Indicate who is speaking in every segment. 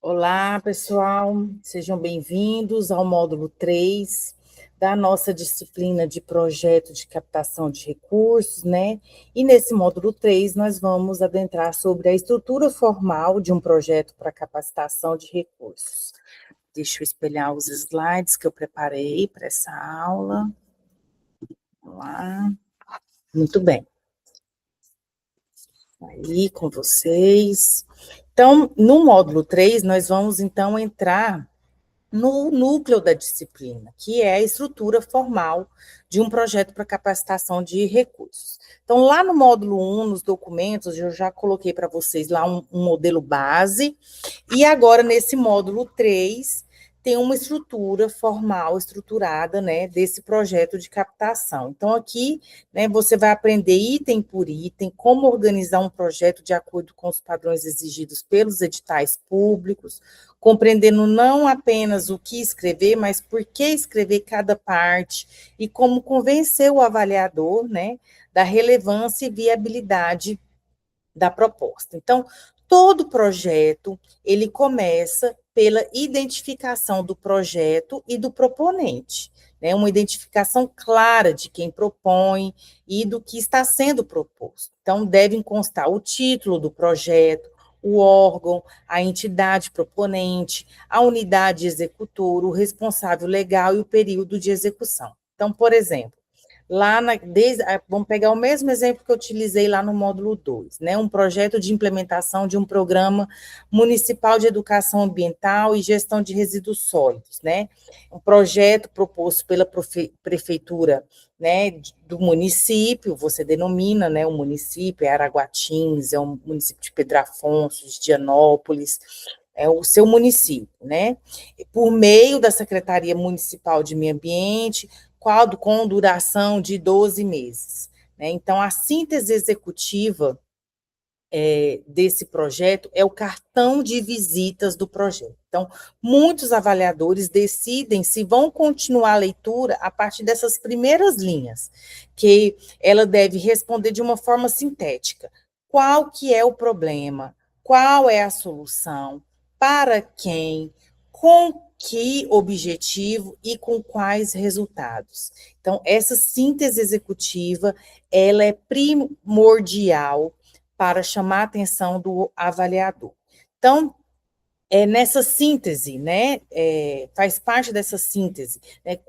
Speaker 1: Olá, pessoal, sejam bem-vindos ao módulo 3 da nossa disciplina de projeto de captação de recursos, né? E nesse módulo 3 nós vamos adentrar sobre a estrutura formal de um projeto para capacitação de recursos. Deixa eu espelhar os slides que eu preparei para essa aula. Vamos lá. Muito bem. Aí com vocês. Então, no módulo 3, nós vamos então entrar no núcleo da disciplina, que é a estrutura formal de um projeto para capacitação de recursos. Então, lá no módulo 1, nos documentos, eu já coloquei para vocês lá um modelo base, e agora nesse módulo 3 tem uma estrutura formal, estruturada, né, desse projeto de captação. Então, aqui, né, você vai aprender item por item, como organizar um projeto de acordo com os padrões exigidos pelos editais públicos, compreendendo não apenas o que escrever, mas por que escrever cada parte e como convencer o avaliador, né, da relevância e viabilidade da proposta. Então, todo projeto, ele começa pela identificação do projeto e do proponente, né? Uma identificação clara de quem propõe e do que está sendo proposto. Então, devem constar o título do projeto, o órgão, a entidade proponente, a unidade executora, o responsável legal e o período de execução. Então, por exemplo, vamos pegar o mesmo exemplo que eu utilizei lá no módulo 2, né? Um projeto de implementação de um programa municipal de educação ambiental e gestão de resíduos sólidos, né? Um projeto proposto pela prefeitura, né, do município, você denomina, né, o município, é Araguatins, é um município de Pedro Afonso, de Dianópolis, é o seu município, né? Por meio da Secretaria Municipal de Meio Ambiente, com duração de 12 meses. Né? Então, a síntese executiva desse projeto é o cartão de visitas do projeto. Então, muitos avaliadores decidem se vão continuar a leitura a partir dessas primeiras linhas, que ela deve responder de uma forma sintética. Qual que é o problema? Qual é a solução? Para quem? Com que objetivo e com quais resultados? Então, essa síntese executiva, ela é primordial para chamar a atenção do avaliador. Então, nessa síntese, né, faz parte dessa síntese, né,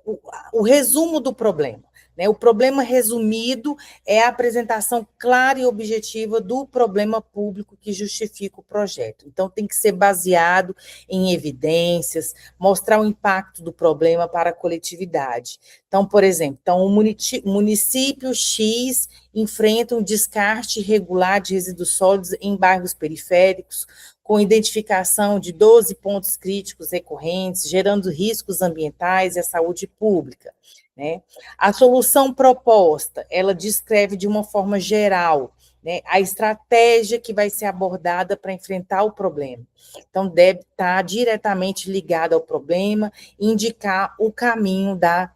Speaker 1: o resumo do problema. Né, o problema resumido é a apresentação clara e objetiva do problema público que justifica o projeto. Então, tem que ser baseado em evidências, mostrar o impacto do problema para a coletividade. Então, por exemplo, o município X enfrenta um descarte irregular de resíduos sólidos em bairros periféricos, com identificação de 12 pontos críticos recorrentes, gerando riscos ambientais e à saúde pública. Né? A solução proposta, ela descreve de uma forma geral, né, a estratégia que vai ser abordada para enfrentar o problema. Então, deve estar diretamente ligada ao problema, indicar o caminho da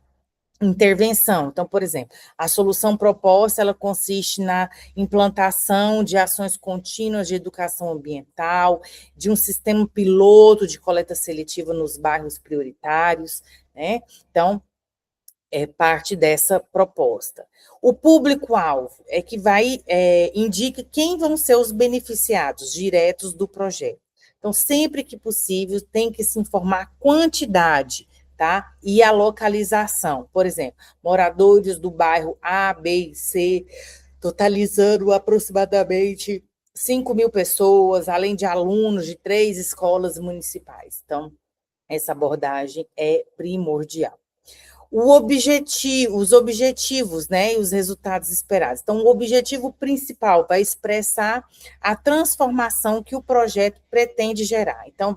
Speaker 1: intervenção. Então, por exemplo, a solução proposta, ela consiste na implantação de ações contínuas de educação ambiental, de um sistema piloto de coleta seletiva nos bairros prioritários, né? Então, é parte dessa proposta. O público-alvo é que indica quem vão ser os beneficiados diretos do projeto. Então, sempre que possível, tem que se informar a quantidade, tá? E a localização. Por exemplo, moradores do bairro A, B e C, totalizando aproximadamente 5.000 pessoas, além de alunos de 3 escolas municipais. Então, essa abordagem é primordial. Os objetivos, né, e os resultados esperados. Então, o objetivo principal vai expressar a transformação que o projeto pretende gerar. Então,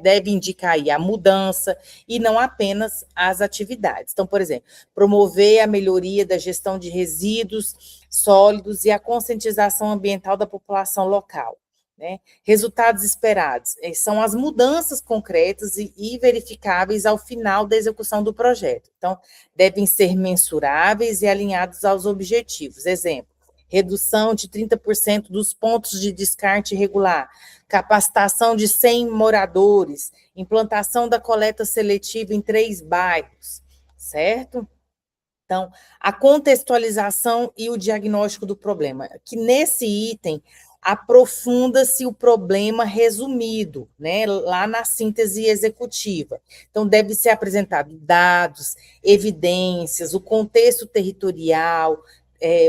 Speaker 1: deve indicar aí a mudança e não apenas as atividades. Então, por exemplo, promover a melhoria da gestão de resíduos sólidos e a conscientização ambiental da população local. Né? Resultados esperados são as mudanças concretas e verificáveis ao final da execução do projeto. Então, devem ser mensuráveis e alinhados aos objetivos. Exemplo, redução de 30% dos pontos de descarte irregular, capacitação de 100 moradores, implantação da coleta seletiva em 3 bairros, certo? Então, a contextualização e o diagnóstico do problema, que nesse item aprofunda-se o problema resumido, né, lá na síntese executiva. Então, deve ser apresentado dados, evidências, o contexto territorial,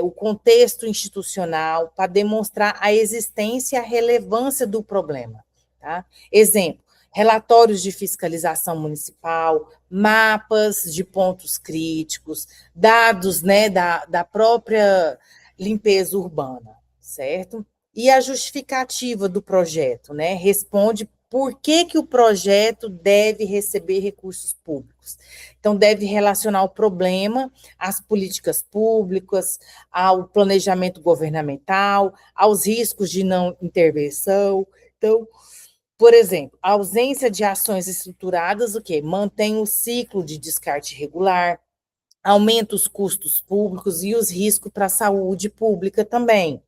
Speaker 1: o contexto institucional, para demonstrar a existência e a relevância do problema. Tá? Exemplo, relatórios de fiscalização municipal, mapas de pontos críticos, dados, né, da própria limpeza urbana, certo? E a justificativa do projeto, né, responde por que o projeto deve receber recursos públicos. Então, deve relacionar o problema às políticas públicas, ao planejamento governamental, aos riscos de não intervenção. Então, por exemplo, a ausência de ações estruturadas, o quê? Mantém o ciclo de descarte irregular, aumenta os custos públicos e os riscos para a saúde pública também,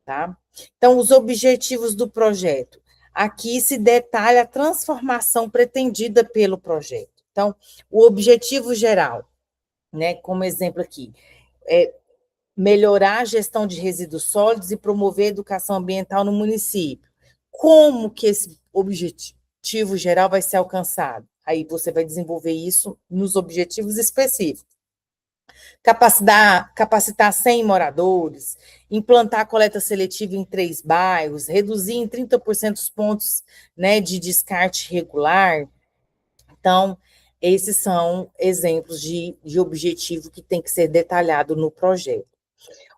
Speaker 1: tá? Então, os objetivos do projeto. Aqui se detalha a transformação pretendida pelo projeto. Então, o objetivo geral, né, como exemplo aqui, é melhorar a gestão de resíduos sólidos e promover a educação ambiental no município. Como que esse objetivo geral vai ser alcançado? Aí você vai desenvolver isso nos objetivos específicos. Capacitar 100 moradores, implantar a coleta seletiva em 3 bairros, reduzir em 30% os pontos, né, de descarte regular. Então, esses são exemplos de objetivo que tem que ser detalhado no projeto.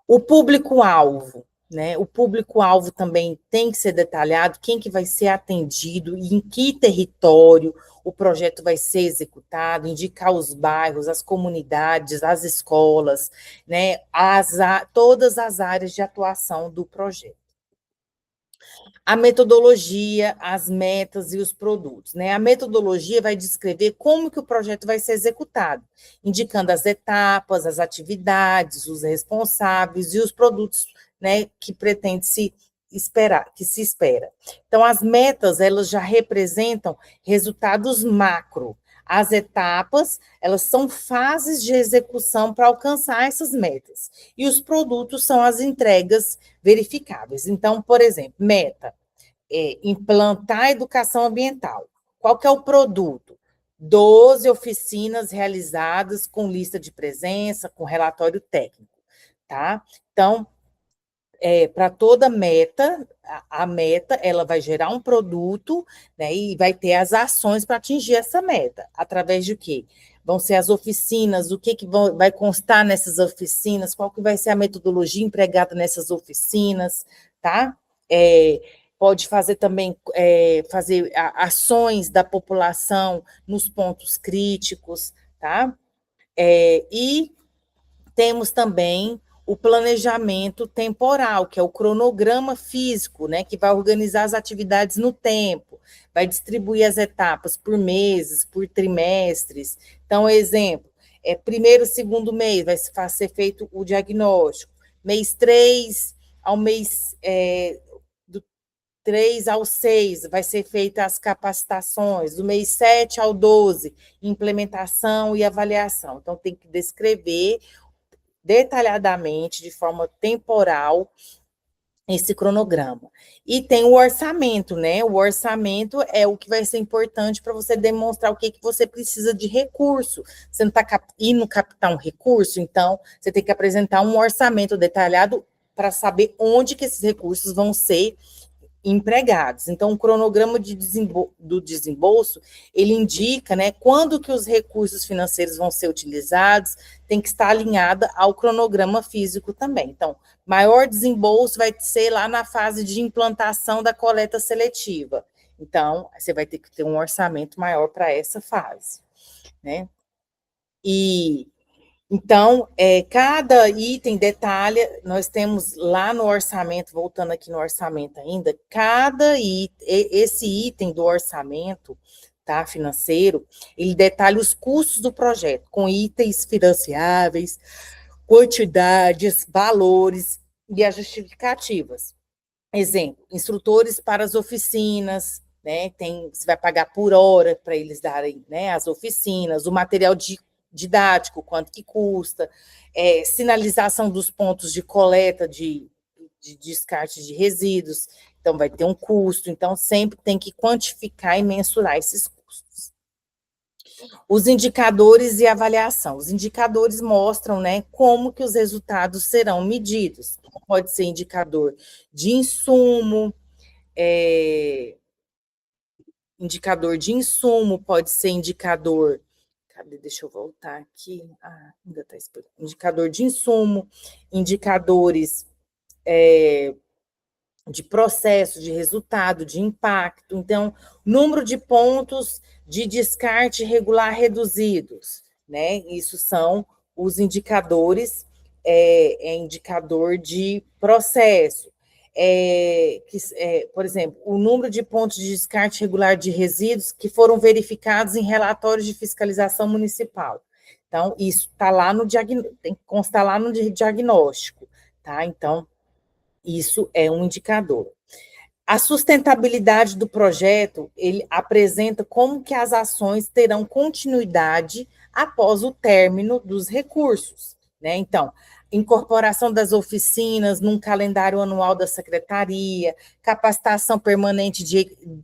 Speaker 1: O público-alvo, né? O público-alvo também tem que ser detalhado, quem que vai ser atendido e em que território o projeto vai ser executado, indicar os bairros, as comunidades, as escolas, né? Todas as áreas de atuação do projeto. A metodologia, as metas e os produtos, né? A metodologia vai descrever como que o projeto vai ser executado, indicando as etapas, as atividades, os responsáveis e os produtos, né, que pretende se esperar, que se espera. Então, as metas, elas já representam resultados macro. As etapas, elas são fases de execução para alcançar essas metas. E os produtos são as entregas verificáveis. Então, por exemplo, meta, implantar a educação ambiental. Qual que é o produto? 12 oficinas realizadas com lista de presença, com relatório técnico, tá? Então, para toda meta, a meta, ela vai gerar um produto, né, e vai ter as ações para atingir essa meta. Através de quê? Vão ser as oficinas, o que vai constar nessas oficinas, qual que vai ser a metodologia empregada nessas oficinas, tá? Pode fazer também, fazer ações da população nos pontos críticos, tá? E temos também o planejamento temporal, que é o cronograma físico, né, que vai organizar as atividades no tempo, vai distribuir as etapas por meses, por trimestres. Então, exemplo, primeiro, segundo mês vai ser feito o diagnóstico, mês 3 ao mês 3 ao 6 vai ser feita as capacitações, do mês 7 ao 12, implementação e avaliação. Então, tem que descrever detalhadamente, de forma temporal, esse cronograma. E tem o orçamento, né? O orçamento é o que vai ser importante para você demonstrar o que você precisa de recurso. Você não está indo captar um recurso, então você tem que apresentar um orçamento detalhado para saber onde que esses recursos vão ser empregados. Então, o cronograma do desembolso, ele indica, né, quando que os recursos financeiros vão ser utilizados, tem que estar alinhada ao cronograma físico também. Então, maior desembolso vai ser lá na fase de implantação da coleta seletiva. Então, você vai ter que ter um orçamento maior para essa fase, né? Então, cada item detalha, nós temos lá no orçamento, voltando aqui no orçamento ainda, esse item do orçamento, tá, financeiro, ele detalha os custos do projeto, com itens financiáveis, quantidades, valores, e as justificativas. Exemplo, instrutores para as oficinas, né? Você vai pagar por hora para eles darem, né, as oficinas, o material didático, quanto que custa, sinalização dos pontos de coleta de descarte de resíduos, então vai ter um custo, então sempre tem que quantificar e mensurar esses custos. Os indicadores e avaliação. Os indicadores mostram, né, como que os resultados serão medidos. Pode ser indicador de insumo, indicador de insumo, pode ser indicador. Cadê? Deixa eu voltar aqui. Ainda está esperando. Indicador de insumo, indicadores de processo, de resultado, de impacto. Então, número de pontos de descarte regular reduzidos, né? Isso são os indicadores, indicador de processo. Por exemplo, o número de pontos de descarte regular de resíduos que foram verificados em relatórios de fiscalização municipal. Então, isso está lá no diagnóstico, tem que constar lá no diagnóstico, tá? Então, isso é um indicador. A sustentabilidade do projeto, ele apresenta como que as ações terão continuidade após o término dos recursos, né? Então, incorporação das oficinas num calendário anual da secretaria, capacitação permanente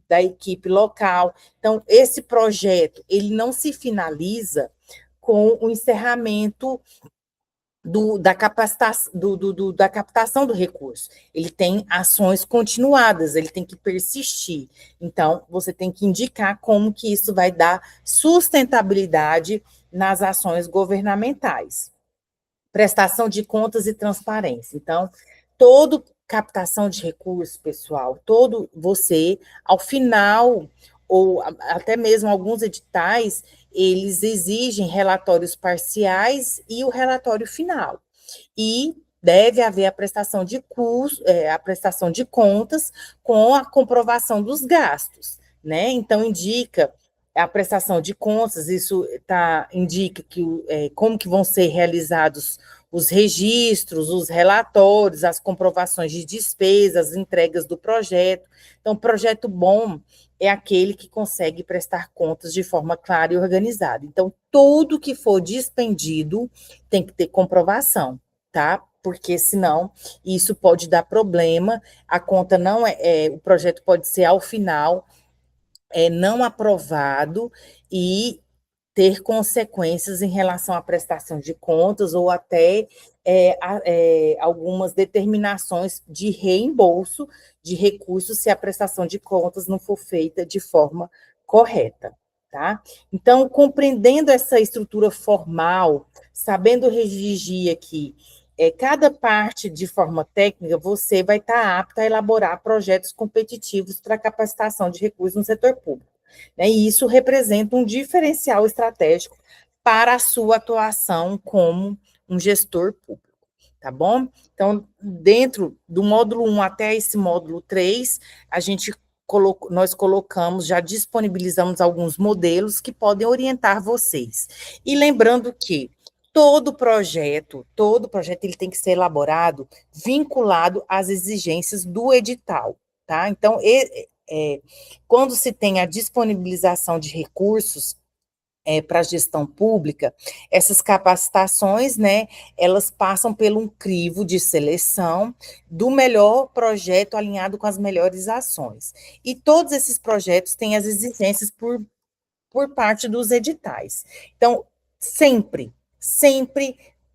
Speaker 1: da equipe local. Então, esse projeto, ele não se finaliza com o encerramento da capacitação, da captação do recurso. Ele tem ações continuadas, ele tem que persistir. Então, você tem que indicar como que isso vai dar sustentabilidade nas ações governamentais. Prestação de contas e transparência. Então, todo captação de recursos, pessoal, todo você, ao final, ou até mesmo alguns editais, eles exigem relatórios parciais e o relatório final. E deve haver a prestação de a prestação de contas com a comprovação dos gastos, né? Então, indica a prestação de contas, isso indica como que vão ser realizados os registros, os relatórios, as comprovações de despesas, as entregas do projeto. Então, projeto bom é aquele que consegue prestar contas de forma clara e organizada. Então, tudo que for dispendido tem que ter comprovação, tá? Porque senão isso pode dar problema, a conta não o projeto pode ser ao final não aprovado e ter consequências em relação à prestação de contas ou até algumas determinações de reembolso de recursos se a prestação de contas não for feita de forma correta, tá? Então, compreendendo essa estrutura formal, sabendo redigir aqui cada parte de forma técnica, você vai estar apto a elaborar projetos competitivos para capacitação de recursos no setor público, né? E isso representa um diferencial estratégico para a sua atuação como um gestor público, tá bom? Então, dentro do módulo 1 até esse módulo 3, nós colocamos, já disponibilizamos alguns modelos que podem orientar vocês. E lembrando que todo projeto ele tem que ser elaborado vinculado às exigências do edital, tá? Então, quando se tem a disponibilização de recursos para a gestão pública, essas capacitações, né, elas passam por um crivo de seleção do melhor projeto alinhado com as melhores ações. E todos esses projetos têm as exigências por parte dos editais. Então, sempre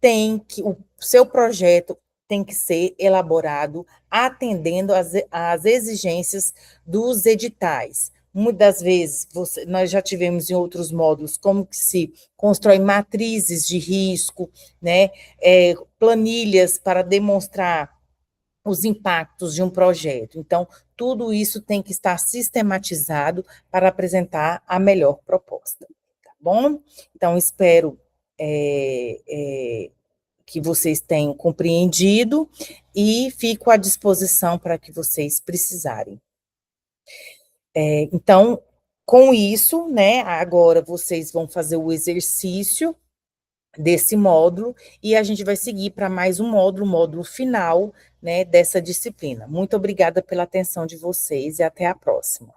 Speaker 1: tem que, o seu projeto tem que ser elaborado atendendo às exigências dos editais. Muitas vezes, nós já tivemos em outros módulos como que se constrói matrizes de risco, né, planilhas para demonstrar os impactos de um projeto. Então, tudo isso tem que estar sistematizado para apresentar a melhor proposta, tá bom? Então, espero que vocês tenham compreendido e fico à disposição para que vocês precisarem. Então, com isso, né, agora vocês vão fazer o exercício desse módulo, e a gente vai seguir para mais um módulo, o módulo final, né, dessa disciplina. Muito obrigada pela atenção de vocês e até a próxima.